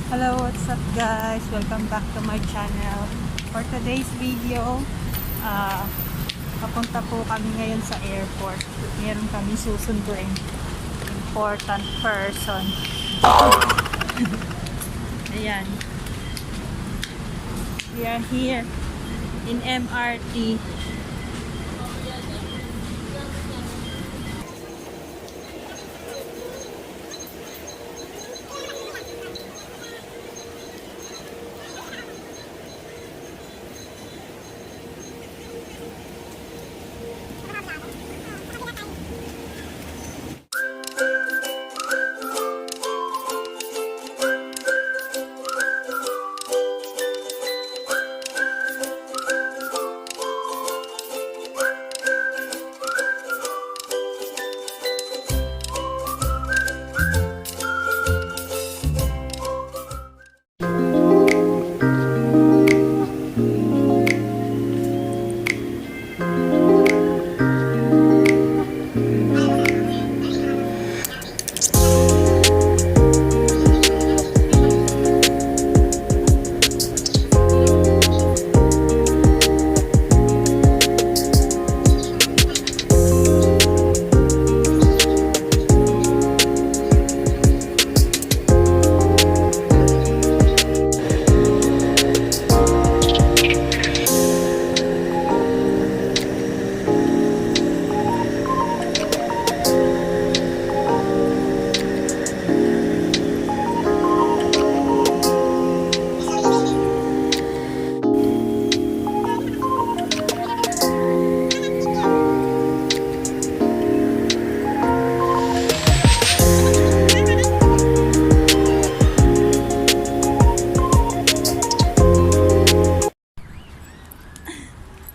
Hello, what's up guys? Welcome back to my channel. For today's video, papunta po kami ngayon sa airport. Meron kami susunduin. Important person. Ayan. We are here in MRT.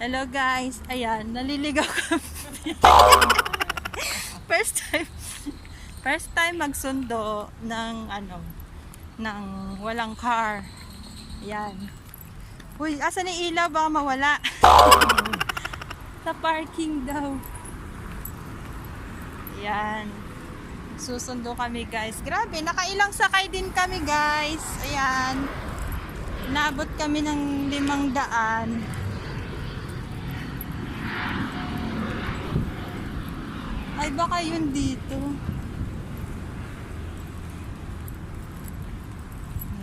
Hello guys, ayan, naliligaw kami. first time magsundo ng ng walang car. Ayan. Uy, asan yung ilaw? Baka mawala. Sa parking daw. Ayan. Susundo kami guys. Grabe, nakailang sakay din kami guys. Ayan. Naabot kami ng 500. Ay, baka yun dito.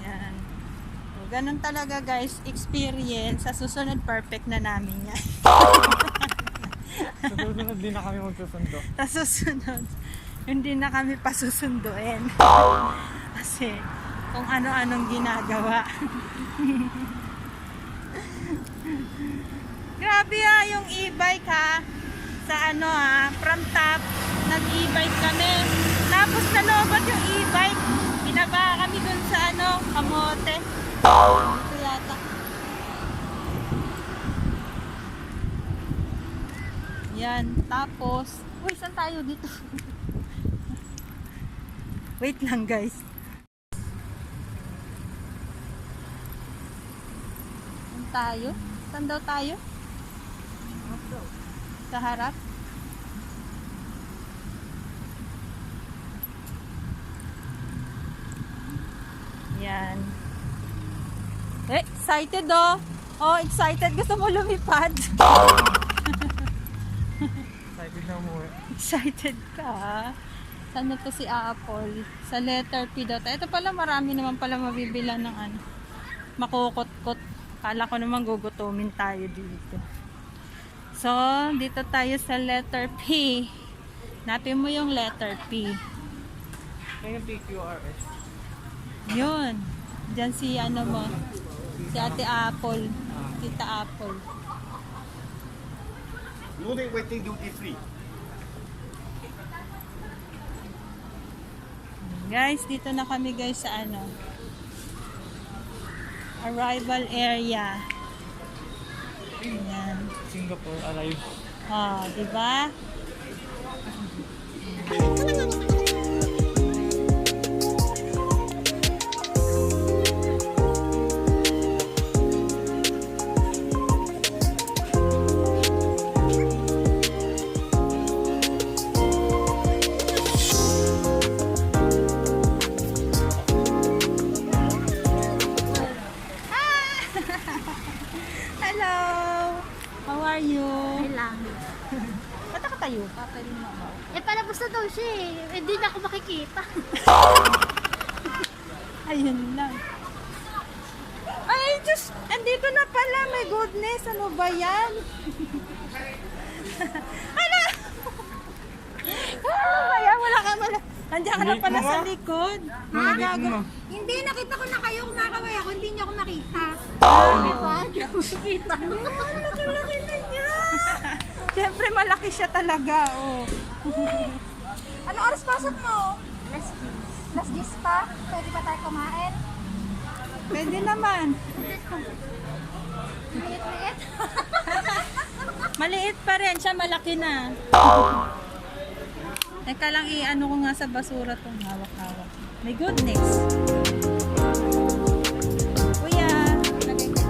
Yan. O, ganun talaga guys, experience. Sa susunod, perfect na namin yan. Sa susunod, di na kami magsusundo. Sa susunod, hindi na kami pasusunduin. Kasi, kung ano-anong ginagawa. Grabe yung e-bike ha. Sa from top, nag-e-bike kami. Tapos nalobot yung e-bike. Binaba kami dun sa kamote. Ito yata. Yan. Tapos, uy, saan tayo dito? Wait lang guys. Saan tayo? Saan daw tayo? Sa harap. Yan. Excited oh. Oh, excited. Gusto mo lumipad? Excited na umuwi. Excited ka. Saan na to si Apple? Sa letter P daw. Ito pala marami naman pala mabibila ng makukot-kot. Kala ko naman gugutumin tayo dito. So, dito tayo sa letter P. Napin mo yung letter P. Kaya yung PQRS. Yun. Diyan si mo. Si Ate Apple. Tita Apple. Loading waiting duty free. Guys, dito na kami guys sa arrival area. Ayan. Singapore arrived. Oh, diba? are you? Ay lang. Ba't nakatayo ka? Pwede mo ako. Eh, palabas na daw siya eh. Hindi na ako makikita. Ayun lang. Ay, Diyos! Andito na pala. My goodness. Ano ba yan? Ano? Ano ba yan? Wala ka wala. Nandiyan ka na Late pala mo sa ba? likod. Nalagay mo. Hindi, nakita ko na kayo. Kumakaway ako. Hindi niyo ako makita. Di ba? Hindi ako makita. Laki-laki na niya. Siyempre, malaki siya talaga. Oh. Ano oras pasok mo? Last gis pa. Pwede pa tayo kumain? Pwede naman. Liit-liit. Maliit pa rin. Siya malaki na. Teka lang, i-ano ko nga sa basura tong hawak-hawak. My goodness. Kuya, lagay ko.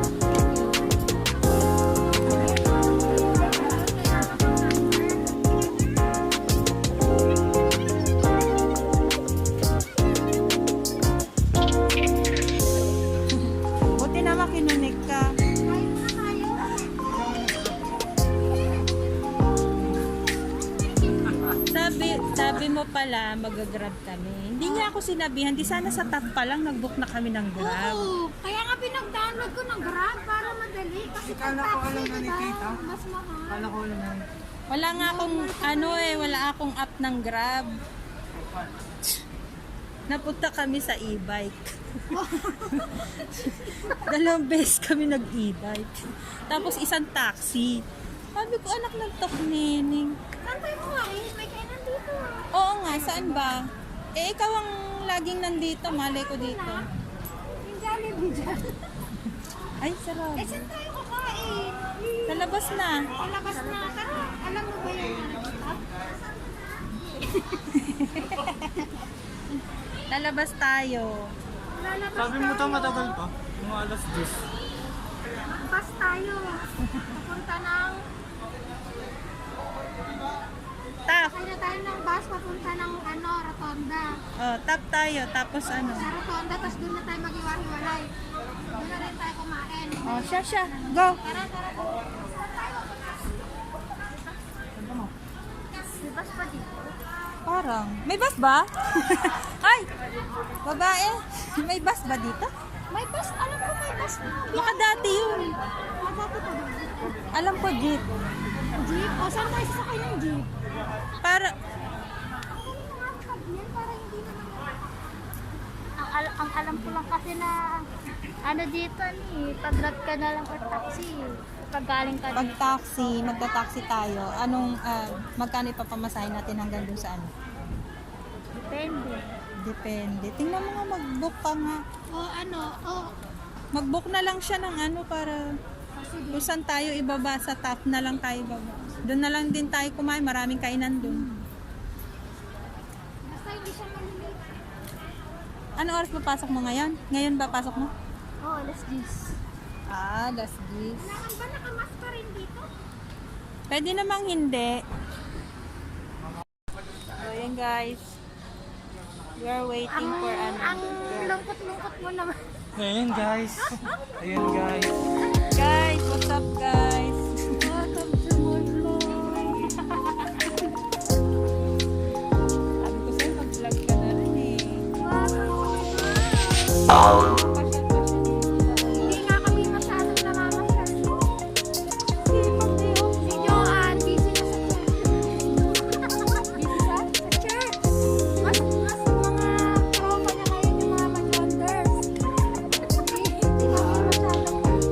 Buti naman kinunik ka. Kain na tayo. Sabi mo pala, mag-grab kami. Hindi niya ako sinabihan. Di sana sa top pa lang, nag-book na kami ng grab. Oo. Kaya nga pinag-download ko ng Grab para madali. Kasi pag Kala ko taxi, alam na ni diba? Tita. Mas mahal. Kala ko lang. Wala nga akong, wala akong app ng grab. Napunta kami sa e-bike. Dalawang beses kami nag-e-bike. Tapos isang taxi. Sabi ko, anak ng tok nening. Saan tayo kumain? May kainan dito. Oo nga, saan ba? Eh, ikaw ang laging nandito. Malay ko dito. Yung Jollibee dyan. Ay, sarap. Eh, saan tayo kakain? Sa labas na. Palabas na. Tara, alam mo ba yung dito? Lalabas tayo. Lalabas Sabi mo tayo. to matagal pa. Mga alas 10. Bus tayo. Papunta ng... Tap. Kaya tayo ng bus papunta ng Rotonda. Oh, tap tayo. Tapos ano? Sa Rotonda, tapos doon na tayo mag-iwa-hiwalay. Doon na rin tayo kumain. Oh, siya. Go. Tara. May bus pa dito. Parang. May bus ba? Ay! Babae. May bus ba dito? May bus, alam ko may bus na. Baka dati yun. Dati pa doon. Alam ko, jeep. Jeep? O, saan tayo sasakay ng jeep? Para, Yan, para hindi naman. Ang alam ko lang kasi na ano dito ni, pag grab ka na lang or taxi. Pag galing ka pag dito. taxi, magta-taxi tayo. Anong, magkano ipapamasahin natin hanggang dun sa ano? Depende. Depende. Tingnan mo nga, mag-book ka nga. O Mag-book na lang siya ng ano para kung saan tayo ibaba, sa top na lang tayo ibaba. Doon na lang din tayo kumain, maraming kainan doon. basta hindi siya maliliit. Ano oras ba pasok mo ngayon? Ngayon ba pasok mo? Oo, alas 10. Ah, last days. Kailangan ba nakamask pa rin dito? Pwede namang hindi. So, yan guys. We are waiting for ano. Ang lungkot-lungkot mo naman. Ayan guys. Ayan guys. Guys, what's up guys? Welcome to Monlo. Sabi ko sa'yo, mag-vlog ka na rin eh. Welcome. Pasyal-pasyal dito. Hindi nga kami masyadong namamasyal. Si Joanne, busy na sa church. Busy sa church. Mas mga tropa niya ngayon yung mga mag-wonders. Hindi kami masyadong nakikita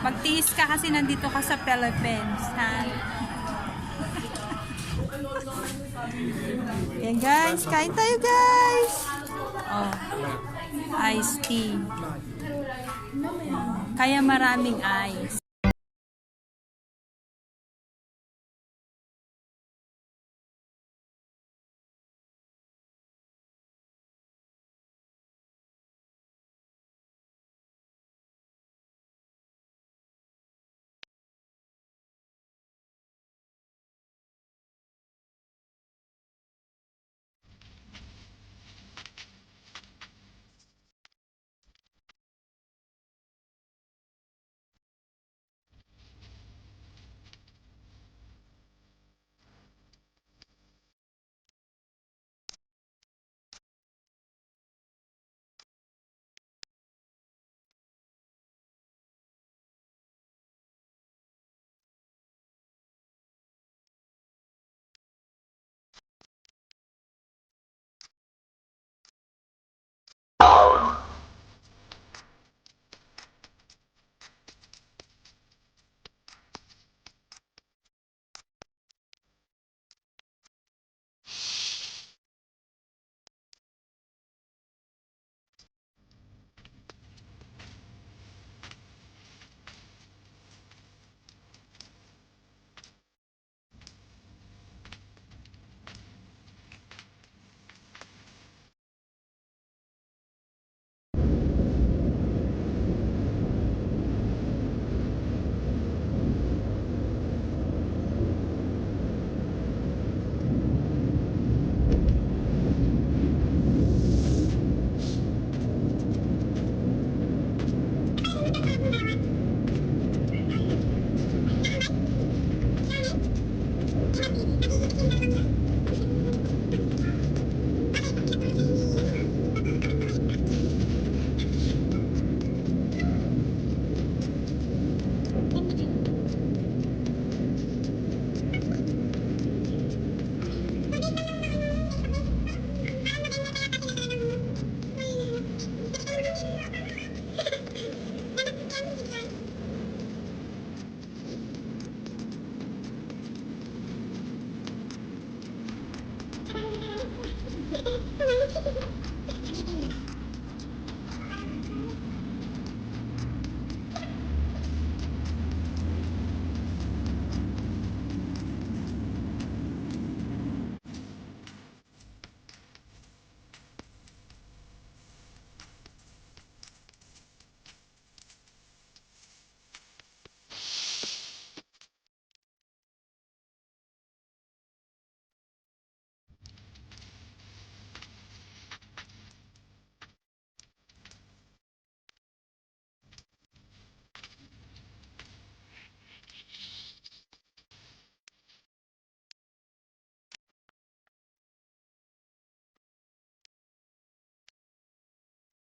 magtiis ka kasi nandito ka sa Philippines, ha? Yan guys, kain tayo guys. Oh, iced tea. Kaya maraming ice.